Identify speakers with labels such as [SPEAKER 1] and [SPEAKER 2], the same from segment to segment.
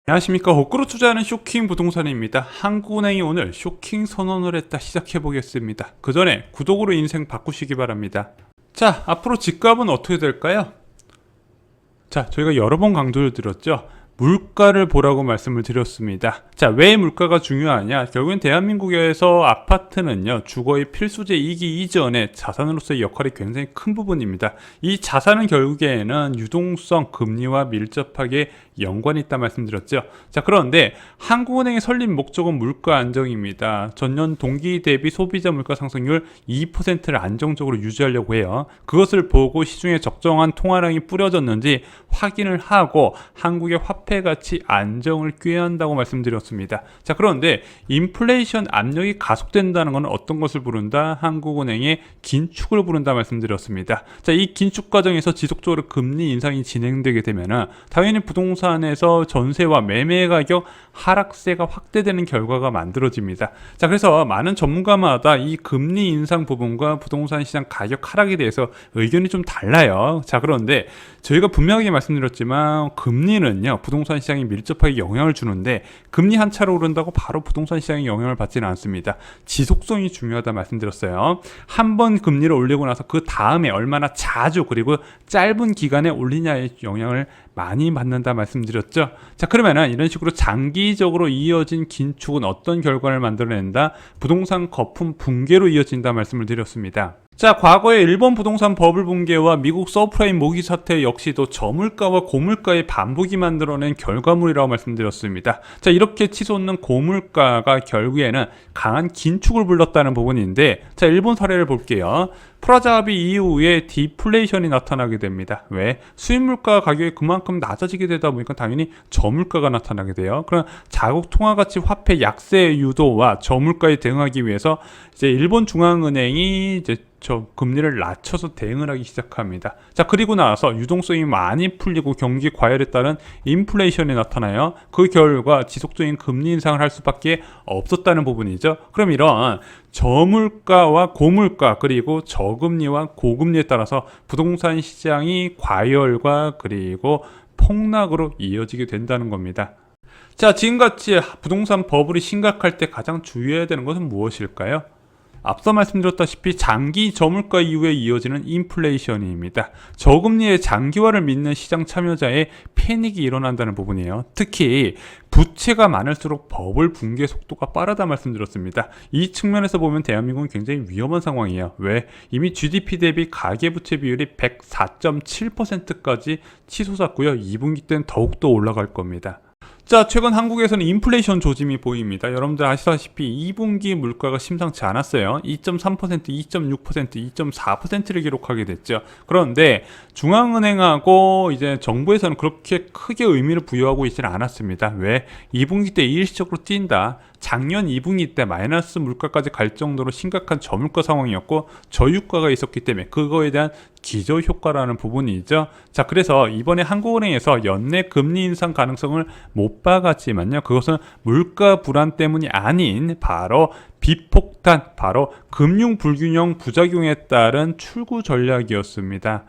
[SPEAKER 1] 안녕하십니까. 거꾸로 투자하는 쇼킹 부동산입니다. 한국은행이 오늘 쇼킹 선언을 했다. 시작해보겠습니다. 그 전에 구독으로 인생 바꾸시기 바랍니다. 자, 앞으로 집값은 어떻게 될까요? 자, 저희가 여러 번 강조를 드렸죠. 물가를 보라고 말씀을 드렸습니다. 자, 왜 물가가 중요하냐? 결국엔 대한민국에서 아파트는요, 주거의 필수제이기 이전에 자산으로서의 역할이 굉장히 큰 부분입니다. 이 자산은 결국에는 유동성, 금리와 밀접하게 연관이 있다 말씀드렸죠. 자, 그런데 한국은행의 설립 목적은 물가 안정입니다. 전년 동기 대비 소비자 물가 상승률 2%를 안정적으로 유지하려고 해요. 그것을 보고 시중에 적정한 통화량이 뿌려졌는지 확인을 하고 한국의 화폐 가치 안정을 꾀한다고 말씀드렸습니다. 자, 그런데 인플레이션 압력이 가속된다는 것은 어떤 것을 부른다? 한국은행의 긴축을 부른다 말씀드렸습니다. 자, 이 긴축 과정에서 지속적으로 금리 인상이 진행되게 되면 당연히 부동산에서 전세와 매매 가격 하락세가 확대되는 결과가 만들어집니다. 자, 그래서 많은 전문가마다 이 금리 인상 부분과 부동산 시장 가격 하락에 대해서 의견이 좀 달라요. 자, 그런데 저희가 분명하게 말씀드렸지만 금리는요, 부동산 시장에 밀접하게 영향을 주는데 금리 한 차로 오른다고 바로 부동산 시장에 영향을 받지는 않습니다. 지속성이 중요하다 말씀드렸어요. 한 번 금리를 올리고 나서 그 다음에 얼마나 자주 그리고 짧은 기간에 올리냐의 영향을 많이 받는다 말씀드렸죠. 자, 그러면은 이런 식으로 장기적으로 이어진 긴축은 어떤 결과를 만들어낸다? 부동산 거품 붕괴로 이어진다 말씀을 드렸습니다. 자, 과거에 일본 부동산 버블 붕괴와 미국 서프라임 모기 사태 역시도 저물가와 고물가의 반복이 만들어낸 결과물이라고 말씀드렸습니다. 자, 이렇게 치솟는 고물가가 결국에는 강한 긴축을 불렀다는 부분인데, 자, 일본 사례를 볼게요. 프라자 합의 이후에 디플레이션이 나타나게 됩니다. 왜? 수입물가 가격이 그만큼 낮아지게 되다 보니까 당연히 저물가가 나타나게 돼요. 그럼 자국 통화가치 화폐 약세 유도와 저물가에 대응하기 위해서 이제 일본 중앙은행이 이제 금리를 낮춰서 대응을 하기 시작합니다. 자, 그리고 나서 유동성이 많이 풀리고 경기 과열에 따른 인플레이션이 나타나요. 그 결과 지속적인 금리 인상을 할 수밖에 없었다는 부분이죠. 그럼 이런 저물가와 고물가 그리고 저금리와 고금리에 따라서 부동산 시장이 과열과 그리고 폭락으로 이어지게 된다는 겁니다. 자, 지금같이 부동산 버블이 심각할 때 가장 주의해야 되는 것은 무엇일까요? 앞서 말씀드렸다시피 장기 저물가 이후에 이어지는 인플레이션입니다. 저금리의 장기화를 믿는 시장 참여자의 패닉이 일어난다는 부분이에요. 특히 부채가 많을수록 버블 붕괴 속도가 빠르다 말씀드렸습니다. 이 측면에서 보면 대한민국은 굉장히 위험한 상황이에요. 왜? 이미 GDP 대비 가계부채 비율이 104.7%까지 치솟았고요. 2분기 때는 더욱더 올라갈 겁니다. 자, 최근 한국에서는 인플레이션 조짐이 보입니다. 여러분들 아시다시피 2분기 물가가 심상치 않았어요. 2.3%, 2.6%, 2.4%를 기록하게 됐죠. 그런데 중앙은행하고 이제 정부에서는 그렇게 크게 의미를 부여하고 있지는 않았습니다. 왜? 2분기 때 일시적으로 뛴다. 작년 2분기 때 마이너스 물가까지 갈 정도로 심각한 저물가 상황이었고 저유가가 있었기 때문에 그거에 대한 기저효과라는 부분이죠. 자, 그래서 이번에 한국은행에서 연내 금리 인상 가능성을 못 박았지만요, 그것은 물가 불안 때문이 아닌 바로 비폭탄, 바로 금융 불균형 부작용에 따른 출구 전략이었습니다.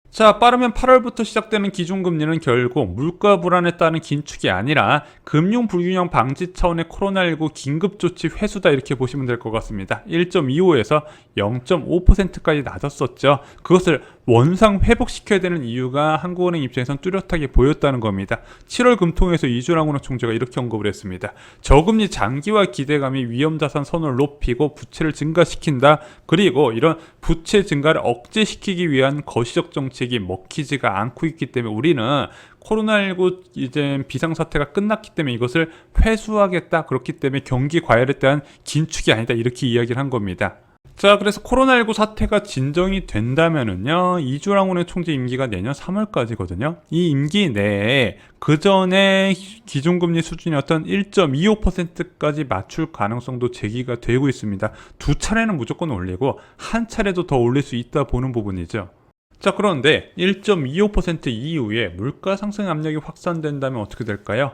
[SPEAKER 1] 자, 빠르면 8월부터 시작되는 기준금리는 결국 물가 불안에 따른 긴축이 아니라 금융 불균형 방지 차원의 코로나19 긴급조치 회수다, 이렇게 보시면 될 것 같습니다. 1.25에서 0.5%까지 낮았었죠. 그것을 원상 회복시켜야 되는 이유가 한국은행 입장에선 뚜렷하게 보였다는 겁니다. 7월 금통에서 이준학 총재가 이렇게 언급을 했습니다. 저금리 장기화 기대감이 위험자산 선호를 높이고 부채를 증가시킨다. 그리고 이런 부채 증가를 억제시키기 위한 거시적 정책이 먹히지가 않고 있기 때문에 우리는 코로나19 이제 비상사태가 끝났기 때문에 이것을 회수하겠다. 그렇기 때문에 경기 과열에 대한 긴축이 아니다, 이렇게 이야기를 한 겁니다. 자, 그래서 코로나19 사태가 진정이 된다면은요, 이주랑 총재 임기가 내년 3월까지거든요. 이 임기 내에 그 전에 기준금리 수준이었던 1.25%까지 맞출 가능성도 제기가 되고 있습니다. 두 차례는 무조건 올리고 한 차례도 더 올릴 수 있다 보는 부분이죠. 자, 그런데 1.25% 이후에 물가 상승 압력이 확산된다면 어떻게 될까요?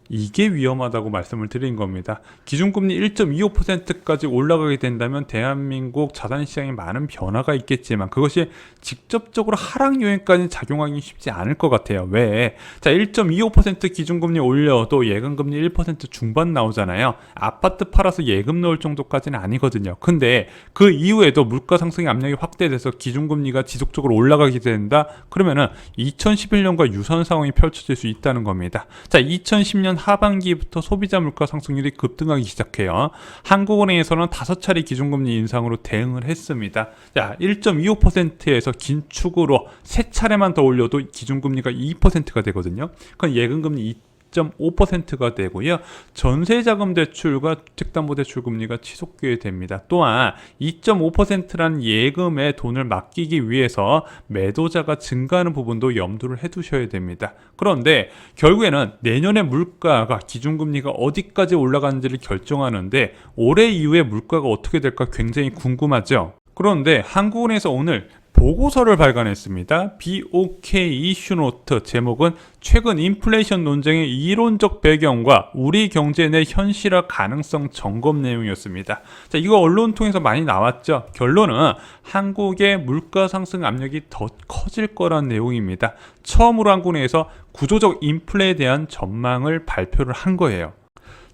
[SPEAKER 1] 이게 위험하다고 말씀을 드린 겁니다. 기준금리 1.25%까지 올라가게 된다면 대한민국 자산시장에 많은 변화가 있겠지만 그것이 직접적으로 하락 요인까지 작용하기 쉽지 않을 것 같아요. 왜? 자, 1.25% 기준금리 올려도 예금금리 1% 중반 나오잖아요. 아파트 팔아서 예금 넣을 정도까지는 아니거든요. 근데 그 이후에도 물가 상승의 압력이 확대돼서 기준금리가 지속적으로 올라가게 된다? 그러면은 2011년과 유사한 상황이 펼쳐질 수 있다는 겁니다. 자, 2010년 하반기부터 소비자 물가 상승률이 급등하기 시작해요. 한국은행에서는 5차례 기준금리 인상으로 대응을 했습니다. 자, 1.25%에서 긴축으로 3차례만 더 올려도 기준금리가 2%가 되거든요. 그건 예금금리 2.5%가 되고요. 전세자금 대출과 주택담보대출 금리가 지속되게 됩니다. 또한 2.5%라는 예금에 돈을 맡기기 위해서 매도자가 증가하는 부분도 염두를 해두셔야 됩니다. 그런데 결국에는 내년에 물가가 기준금리가 어디까지 올라가는지를 결정하는데 올해 이후에 물가가 어떻게 될까 굉장히 궁금하죠. 그런데 한국은행에서 오늘 보고서를 발간했습니다. BOK 이슈노트, 제목은 최근 인플레이션 논쟁의 이론적 배경과 우리 경제 내 현실화 가능성 점검 내용이었습니다. 자, 이거 언론 통해서 많이 나왔죠. 결론은 한국의 물가 상승 압력이 더 커질 거란 내용입니다. 처음으로 한국은행에서 구조적 인플레에 대한 전망을 발표를 한 거예요.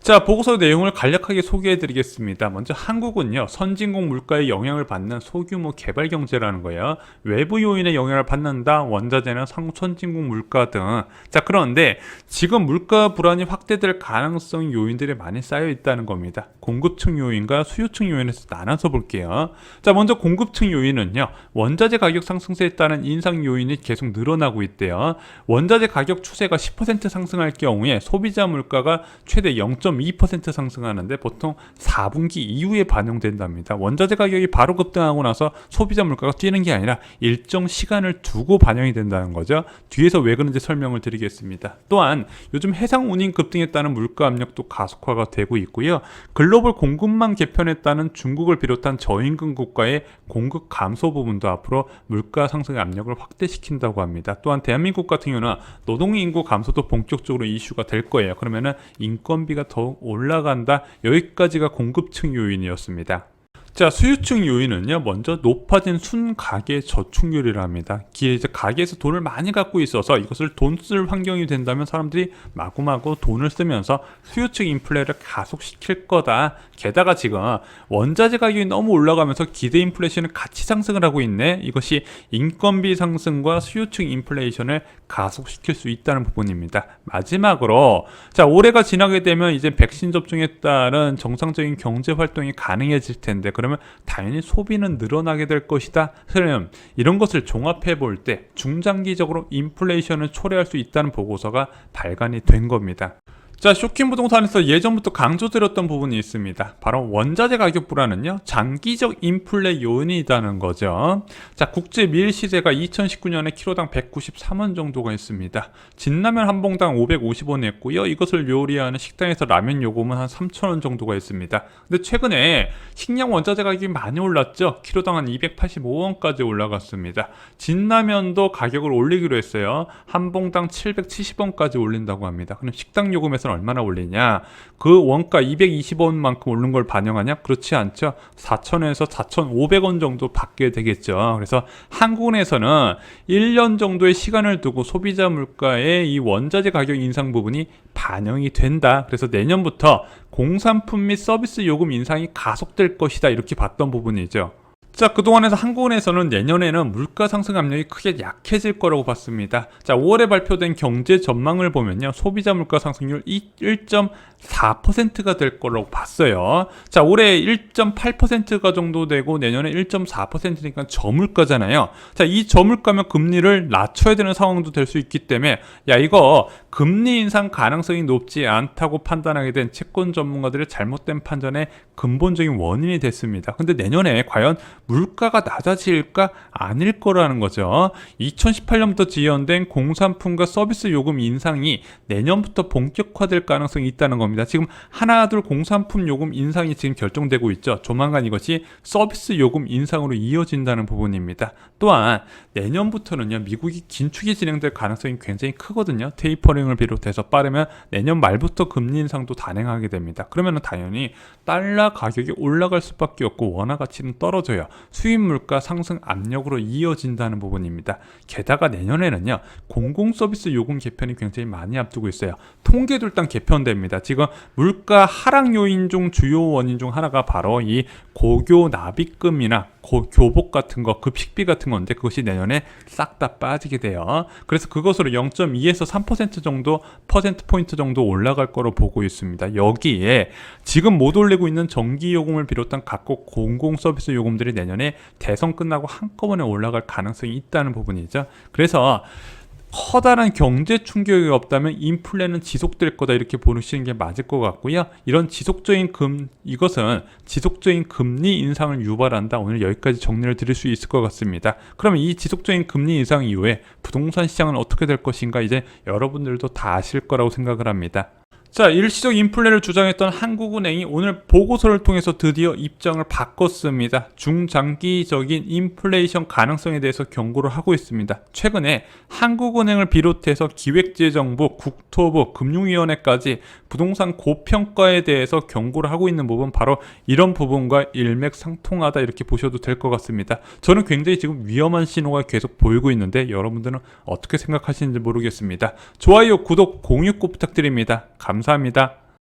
[SPEAKER 1] 자, 보고서 내용을 간략하게 소개해 드리겠습니다. 먼저 한국은요, 선진국 물가에 영향을 받는 소규모 개발 경제라는 거예요. 외부 요인의 영향을 받는다, 원자재나 선진국 물가 등. 자, 그런데 지금 물가 불안이 확대될 가능성 요인들이 많이 쌓여 있다는 겁니다. 공급층 요인과 수요층 요인에서 나눠서 볼게요. 자, 먼저 공급층 요인은요, 원자재 가격 상승세에 따른 인상 요인이 계속 늘어나고 있대요. 원자재 가격 추세가 10% 상승할 경우에 소비자 물가가 최대 0.2% 상승하는데 보통 4분기 이후에 반영된답니다. 원자재 가격이 바로 급등하고 나서 소비자 물가가 뛰는 게 아니라 일정 시간을 두고 반영이 된다는 거죠. 뒤에서 왜 그런지 설명을 드리겠습니다. 또한 요즘 해상 운임 급등에 따른 물가 압력도 가속화가 되고 있고요. 글로벌 공급망 개편에 따른 중국을 비롯한 저임금 국가의 공급 감소 부분도 앞으로 물가 상승의 압력을 확대시킨다고 합니다. 또한 대한민국 같은 경우는 노동인구 감소도 본격적으로 이슈가 될 거예요. 그러면은 인건비가 더 올라간다. 여기까지가 공급층 요인이었습니다. 자, 수요층 요인은요, 먼저 높아진 순가계 저축률이라 합니다. 이제 가계에서 돈을 많이 갖고 있어서 이것을 돈 쓸 환경이 된다면 사람들이 마구마구 돈을 쓰면서 수요층 인플레를 가속시킬 거다. 게다가 지금 원자재 가격이 너무 올라가면서 기대 인플레이션은 같이 상승을 하고 있네. 이것이 인건비 상승과 수요층 인플레이션을 가속시킬 수 있다는 부분입니다. 마지막으로, 자, 올해가 지나게 되면 이제 백신 접종에 따른 정상적인 경제 활동이 가능해질 텐데, 그러면 당연히 소비는 늘어나게 될 것이다. 그럼 이런 것을 종합해 볼 때 중장기적으로 인플레이션을 초래할 수 있다는 보고서가 발간이 된 겁니다. 자, 쇼킹 부동산에서 예전부터 강조드렸던 부분이 있습니다. 바로 원자재 가격 불안은요, 장기적 인플레 요인이라는 거죠. 자, 국제 밀 시세가 2019년에 키로당 193원 정도가 있습니다. 진라면 한 봉당 550원 했고요. 이것을 요리하는 식당에서 라면 요금은 한 3,000원 정도가 있습니다. 근데 최근에 식량 원자재 가격이 많이 올랐죠. 키로당 한 285원까지 올라갔습니다. 진라면도 가격을 올리기로 했어요. 한 봉당 770원까지 올린다고 합니다. 그럼 식당 요금에서 얼마나 올리냐? 그 원가 220원만큼 오른 걸 반영하냐? 그렇지 않죠. 4,000원에서 4,500원 정도 받게 되겠죠. 그래서 한국은행에서는 1년 정도의 시간을 두고 소비자 물가의 이 원자재 가격 인상 부분이 반영이 된다. 그래서 내년부터 공산품 및 서비스 요금 인상이 가속될 것이다. 이렇게 봤던 부분이죠. 자, 그동안에서 한국은행에서는 내년에는 물가 상승 압력이 크게 약해질 거라고 봤습니다. 자, 5월에 발표된 경제 전망을 보면요, 소비자 물가 상승률 1.4%가 될 거라고 봤어요. 자, 올해 1.8%가 정도 되고 내년에 1.4%니까 저물가잖아요. 자, 이 저물가면 금리를 낮춰야 되는 상황도 될 수 있기 때문에 야, 이거 금리 인상 가능성이 높지 않다고 판단하게 된 채권 전문가들의 잘못된 판단의 근본적인 원인이 됐습니다. 근데 내년에 과연 물가가 낮아질까? 아닐 거라는 거죠. 2018년부터 지연된 공산품과 서비스 요금 인상이 내년부터 본격화될 가능성이 있다는 겁니다. 지금 하나둘 공산품 요금 인상이 지금 결정되고 있죠. 조만간 이것이 서비스 요금 인상으로 이어진다는 부분입니다. 또한 내년부터는요, 미국이 긴축이 진행될 가능성이 굉장히 크거든요. 테이퍼링 테이퍼링을 비롯해서 빠르면 내년 말부터 금리 인상도 단행하게 됩니다. 그러면 당연히 달러 가격이 올라갈 수밖에 없고 원화 가치는 떨어져요. 수입 물가 상승 압력으로 이어진다는 부분입니다. 게다가 내년에는요, 공공 서비스 요금 개편이 굉장히 많이 앞두고 있어요. 통계도 일단 개편됩니다. 지금 물가 하락 요인 중 주요 원인 중 하나가 바로 이 고교 납입금이나 교복 같은 거, 급식비 같은 건데 그것이 내년에 싹 다 빠지게 돼요. 그래서 그것으로 0.2에서 3% 정도 퍼센트 포인트 정도 올라갈 거로 보고 있습니다. 여기에 지금 못 올리고 있는 전기 요금을 비롯한 각국 공공 서비스 요금들이 내년에 대선 끝나고 한꺼번에 올라갈 가능성이 있다는 부분이죠. 그래서 커다란 경제 충격이 없다면 인플레는 지속될 거다 이렇게 보시는 게 맞을 것 같고요. 이것은 지속적인 금리 인상을 유발한다. 오늘 여기까지 정리를 드릴 수 있을 것 같습니다. 그러면 이 지속적인 금리 인상 이후에 부동산 시장은 어떻게 될 것인가 이제 여러분들도 다 아실 거라고 생각을 합니다. 자, 일시적 인플레를 주장했던 한국은행이 오늘 보고서를 통해서 드디어 입장을 바꿨습니다. 중장기적인 인플레이션 가능성에 대해서 경고를 하고 있습니다. 최근에 한국은행을 비롯해서 기획재정부, 국토부, 금융위원회까지 부동산 고평가에 대해서 경고를 하고 있는 부분, 바로 이런 부분과 일맥상통하다 이렇게 보셔도 될 것 같습니다. 저는 굉장히 지금 위험한 신호가 계속 보이고 있는데 여러분들은 어떻게 생각하시는지 모르겠습니다. 좋아요, 구독, 공유 꼭 부탁드립니다. 감사합니다.